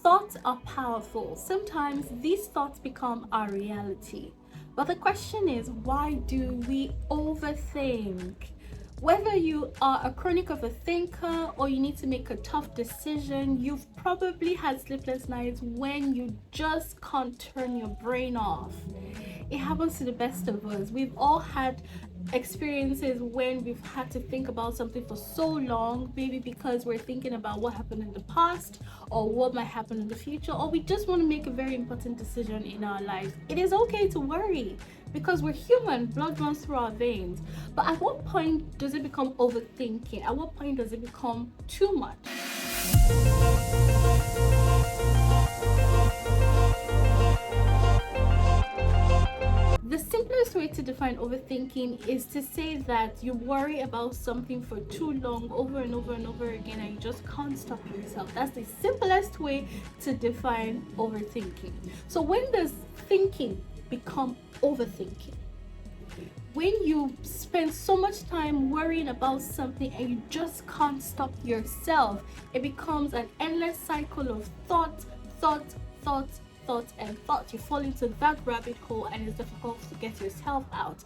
Thoughts are powerful. Sometimes these thoughts become our reality. But the question is, why do we overthink? Whether you are a chronic overthinker or you need to make a tough decision, you've probably had sleepless nights when you just can't turn your brain off. It happens to the best of us. We've all had experiences when we've had to think about something for so long, maybe because we're thinking about what happened in the past or what might happen in the future, or we just want to make a very important decision in our lives. It is okay to worry because we're human, blood runs through our veins. But at what point does it become overthinking? At what point does it become too much? The simplest way to define overthinking is to say that you worry about something for too long, over and over and over again, and you just can't stop yourself. That's the simplest way to define overthinking. So when does thinking become overthinking? When you spend so much time worrying about something and you just can't stop yourself, it becomes an endless cycle of thoughts, and thoughts. You fall into that rabbit hole and it's difficult to get yourself out.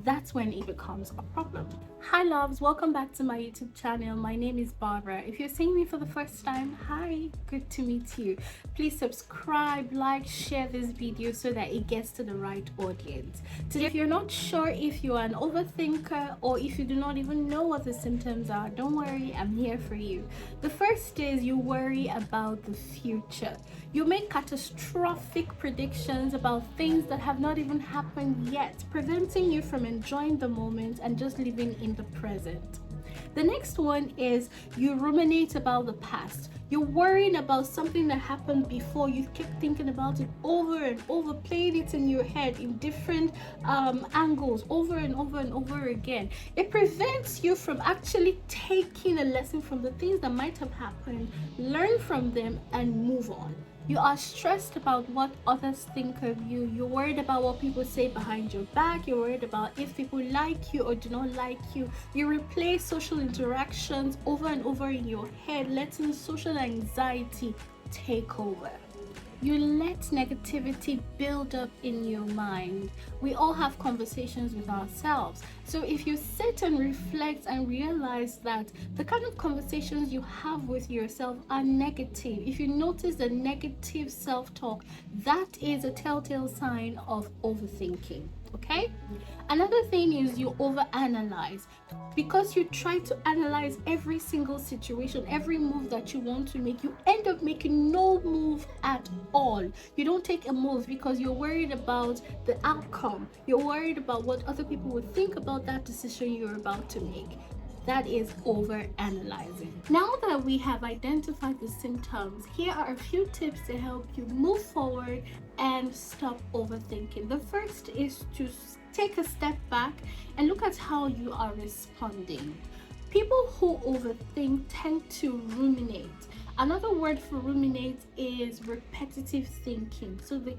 That's when it becomes a problem. Hi loves, welcome back to my YouTube channel. My name is Barbara. If you're seeing me for the first time, hi, good to meet you. Please subscribe, like, share this video so that it gets to the right audience. Today, if you're not sure if you are an overthinker or if you do not even know what the symptoms are, don't worry, I'm here for you. The first is you worry about the future. You make catastrophic predictions about things that have not even happened yet, preventing you from enjoying the moment and just living in the present. The next one is you ruminate about the past. You're worrying about something that happened before. You keep thinking about it over and over, playing it in your head in different angles over and over and over again. It prevents you from actually taking a lesson from the things that might have happened, learn from them, and move on. You are stressed about what others think of you. You're worried about what people say behind your back. You're worried about if people like you or do not like you. You replay social interactions over and over in your head, letting social anxiety take over. You let negativity build up in your mind. We all have conversations with ourselves. So if you sit and reflect and realize that the kind of conversations you have with yourself are negative, if you notice the negative self-talk, that is a telltale sign of overthinking. Okay? Another thing is you overanalyze. Because you try to analyze every single situation, every move that you want to make, you end up making no move at all. You don't take a move because you're worried about the outcome. You're worried about what other people would think about that decision you're about to make. That is overanalyzing. Now that we have identified the symptoms, here are a few tips to help you move forward and stop overthinking. The first is to take a step back and look at how you are responding. People who overthink tend to ruminate. Another word for ruminate is repetitive thinking. So they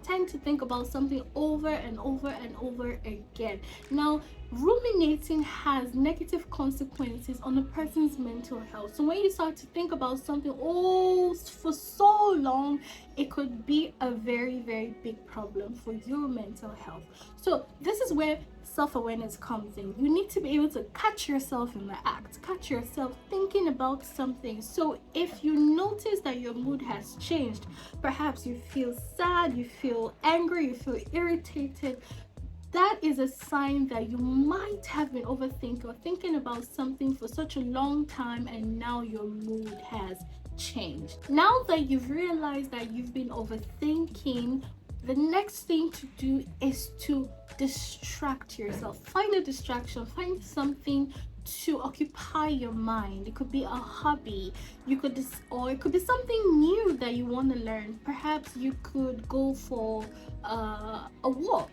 tend to think about something over and over and over again. Now, ruminating has negative consequences on a person's mental health. So when you start to think about something for so long, it could be a very, very big problem for your mental health. So this is where self-awareness comes in. You need to be able to catch yourself in the act, catch yourself thinking about something. So if you notice that your mood has changed, perhaps you feel sad, you feel angry, you feel irritated, that is a sign that you might have been overthinking or thinking about something for such a long time, and now your mood has changed. Now that you've realized that you've been overthinking, the next thing to do is to distract yourself. Find a distraction, find something to occupy your mind. It could be a hobby, or it could be something new that you want to learn. Perhaps you could go for a walk.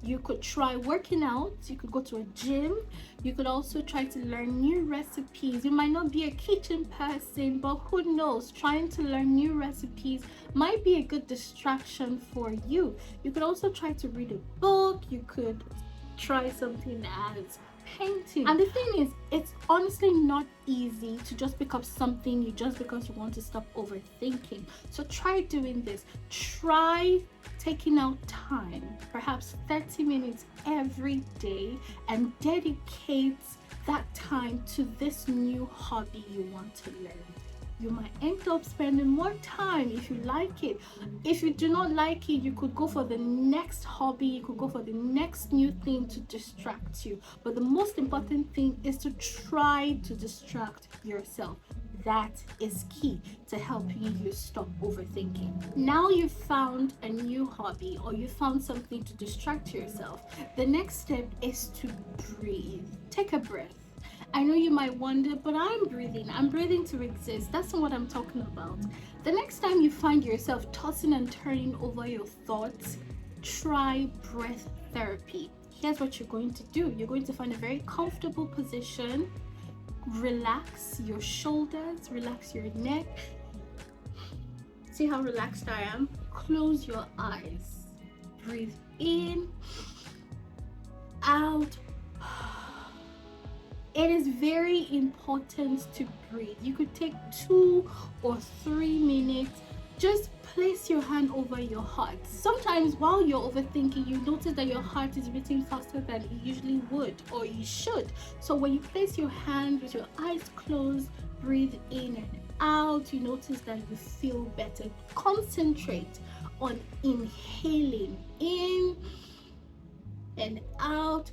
You could try working out, you could go to a gym, you could also try to learn new recipes. You might not be a kitchen person, but who knows, trying to learn new recipes might be a good distraction for you. You could also try to read a book, you could try something as painting. And the thing is, it's honestly not easy to just pick up something new just because you want to stop overthinking. So try doing this. Try taking out time, perhaps 30 minutes every day, and dedicate that time to this new hobby you want to learn. You might end up spending more time if you like it. If you do not like it, you could go for the next hobby, you could go for the next new thing to distract you. But the most important thing is to try to distract yourself. That is key to helping you stop overthinking. Now you've found a new hobby, or you found something to distract yourself. The next step is to breathe. Take a breath. I know you might wonder, but I'm breathing to exist. That's not what I'm talking about. The next time you find yourself tossing and turning over your thoughts, try breath therapy. Here's what you're going to do. You're going to find a very comfortable position. Relax your shoulders, relax your neck. See how relaxed I am? Close your eyes. Breathe in, out. It is very important to breathe. You could take 2 or 3 minutes. Just place your hand over your heart. Sometimes while you're overthinking, you notice that your heart is beating faster than it usually would, or you should. So when you place your hand with your eyes closed, breathe in and out, you notice that you feel better. Concentrate on inhaling in and out.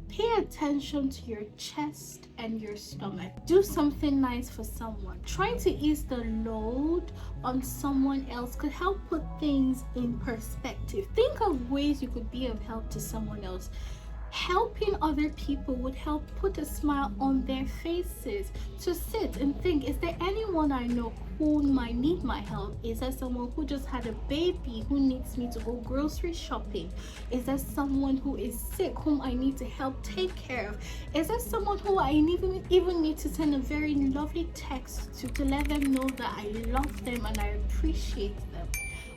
Pay attention to your chest and your stomach. Do something nice for someone. Trying to ease the load on someone else could help put things in perspective. Think of ways you could be of help to someone else. Helping other people would help put a smile on their faces. To sit and think, is there anyone I know who might need my help? Is there someone who just had a baby who needs me to go grocery shopping? Is there someone who is sick whom I need to help take care of? Is there someone who I even need to send a very lovely text to let them know that I love them and I appreciate them?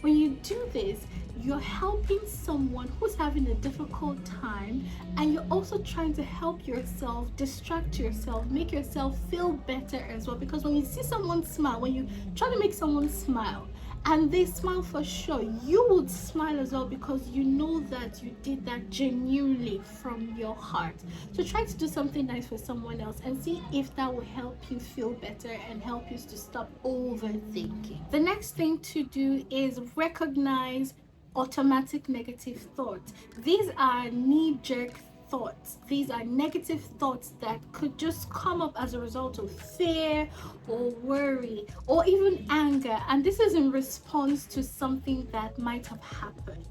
When you do this, you're helping someone who's having a difficult time, and you're also trying to help yourself, distract yourself, make yourself feel better as well. Because when you see someone smile, when you try to make someone smile and they smile for sure, you would smile as well, because you know that you did that genuinely from your heart. So try to do something nice for someone else and see if that will help you feel better and help you to stop overthinking. The next thing to do is recognize automatic negative thoughts. These are knee-jerk thoughts. These are negative thoughts that could just come up as a result of fear or worry or even anger, and this is in response to something that might have happened.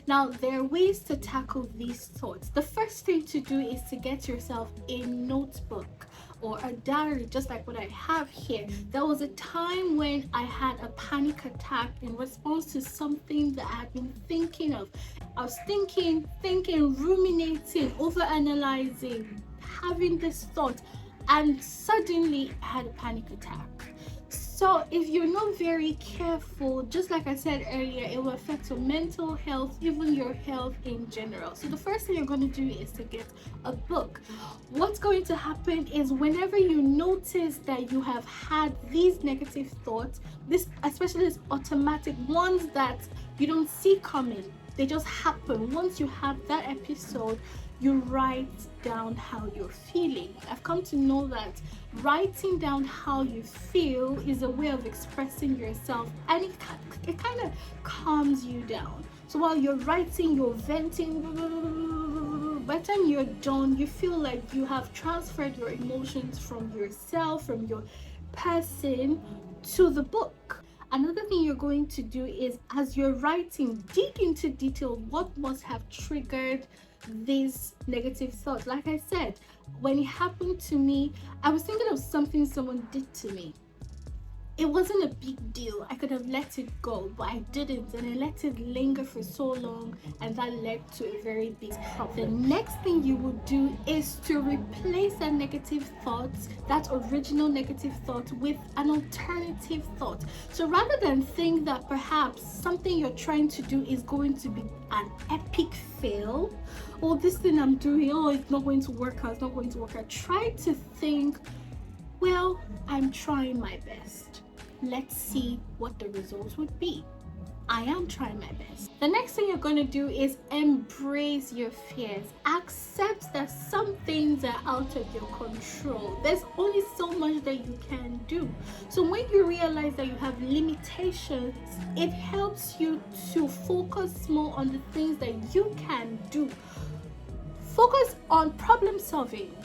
Now, there are ways to tackle these thoughts. The first thing to do is to get yourself a notebook or a diary, just like what I have here. There was a time when I had a panic attack in response to something that I had been thinking of. I was thinking, ruminating, overanalyzing, having this thought, and suddenly I had a panic attack. So if you're not very careful, just like I said earlier, it will affect your mental health, even your health in general. So the first thing you're going to do is to get a book. What's going to happen is whenever you notice that you have had these negative thoughts, especially these automatic ones that you don't see coming, they just happen. Once you have that episode, you write down how you're feeling. I've come to know that writing down how you feel is a way of expressing yourself, and it kind of calms you down. So while you're writing, you're venting. By the time you're done, you feel like you have transferred your emotions from yourself, from your person, to the book. Another thing you're going to do is, as you're writing, dig into detail what must have triggered these negative thoughts. Like I said, when it happened to me, I was thinking of something someone did to me. it wasn't a big deal. I could have let it go, but I didn't, and I let it linger for so long, and that led to a very big problem. The next thing you would do is to replace that negative thought, that original negative thought, with an alternative thought. So rather than think that perhaps something you're trying to do is going to be an epic fail, or this thing I'm doing, oh, it's not going to work out, it's not going to work out, try to think, well, I'm trying my best. Let's see what the results would be. I am trying my best. The next thing you're going to do is embrace your fears. Accept that some things are out of your control. There's only so much that you can do. So when you realize that you have limitations, it helps you to focus more on the things that you can do. Focus on problem solving.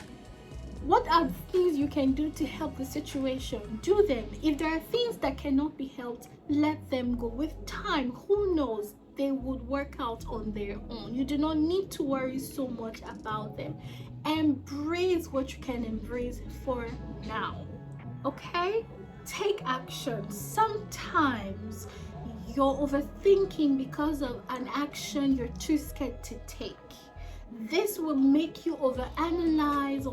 What are things you can do to help the situation? Do them. If there are things that cannot be helped, let them go. With time, who knows, they would work out on their own. You do not need to worry so much about them. Embrace what you can embrace for now. Okay? Take action. Sometimes you're overthinking because of an action you're too scared to take. This will make you overanalyze,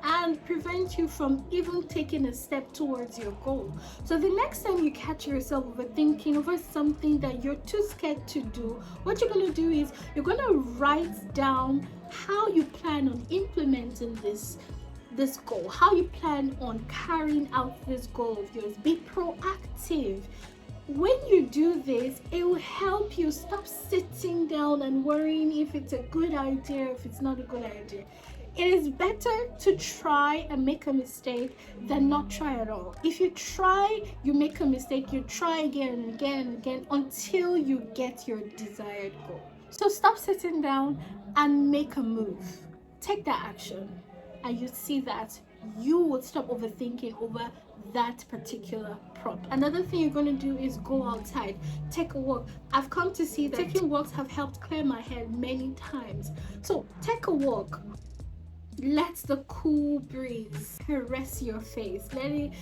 and prevent you from even taking a step towards your goal. So the next time you catch yourself overthinking over something that you're too scared to do, what you're going to do is you're going to write down how you plan on implementing this goal, how you plan on carrying out this goal of yours. Be proactive. When you do this, it will help you stop sitting down and worrying if it's a good idea, if it's not a good idea. It is better to try and make a mistake than not try at all. If you try, you make a mistake, you try again and again and again until you get your desired goal. So stop sitting down and make a move. Take that action, and you see that you would stop overthinking over that particular problem. Another thing you're going to do is go outside, take a walk. I've come to see that taking walks have helped clear my head many times. So take a walk. Let the cool breeze caress your face. Let it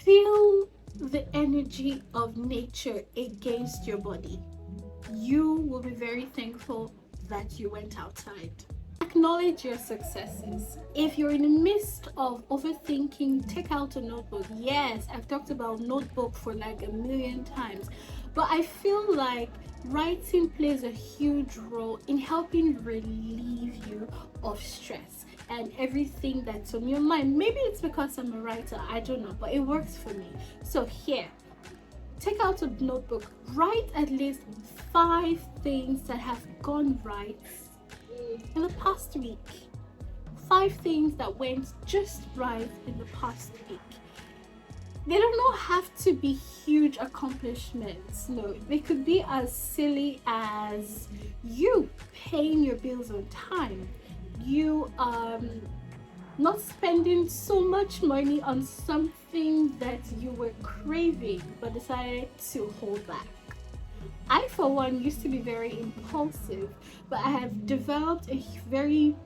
feel the energy of nature against your body. You will be very thankful that you went outside. Acknowledge your successes. If you're in the midst of overthinking, take out a notebook. Yes, I've talked about notebook for like a million times, but I feel like writing plays a huge role in helping relieve you of stress and everything that's on your mind. Maybe it's because I'm a writer, I don't know, but it works for me. So here, take out a notebook, write at least 5 things that have gone right in the past week. 5 things that went just right in the past week. They do not have to be huge accomplishments. No, they could be as silly as you paying your bills on time, you not spending so much money on something that you were craving but decided to hold back. I, for one, used to be very impulsive, but I have developed a very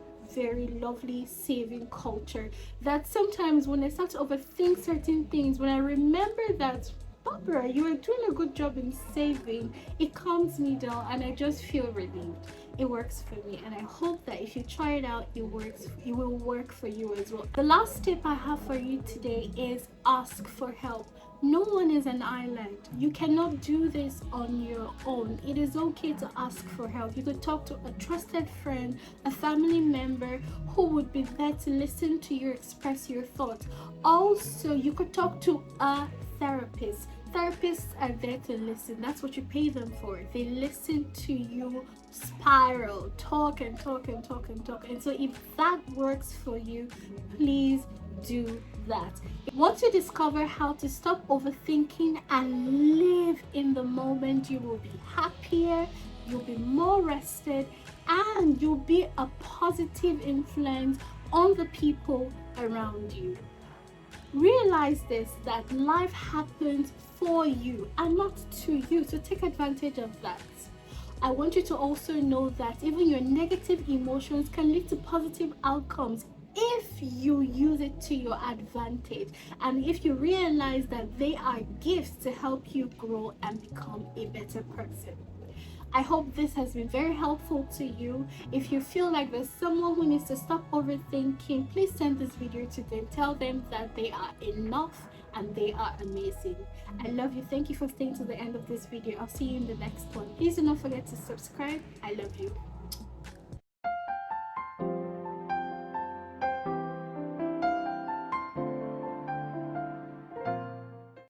lovely saving culture that sometimes when I start to overthink certain things, when I remember that, Barbara, you are doing a good job in saving, it calms me down and I just feel relieved. It works for me, and I hope that if you try it out, it will work for you as well. The last tip I have for you today is ask for help. No one is an island. You cannot do this on your own. It is okay to ask for help. You could talk to a trusted friend, a family member who would be there to listen to you express your thoughts. Also, you could talk to a therapist. Therapists are there to listen. That's what you pay them for. They listen to you spiral, talk and talk and talk and talk. And so if that works for you, please do that. Once you discover how to stop overthinking and live in the moment, you will be happier, you'll be more rested, and you'll be a positive influence on the people around you. Realize this, that life happens for you and not to you, so take advantage of that. I want you to also know that even your negative emotions can lead to positive outcomes if you use it to your advantage, and if you realize that they are gifts to help you grow and become a better person. I hope this has been very helpful to you. If you feel like there's someone who needs to stop overthinking, please send this video to them. Tell them that they are enough and they are amazing. I love you. Thank you for staying to the end of this video. I'll see you in the next one. Please do not forget to subscribe. I love you.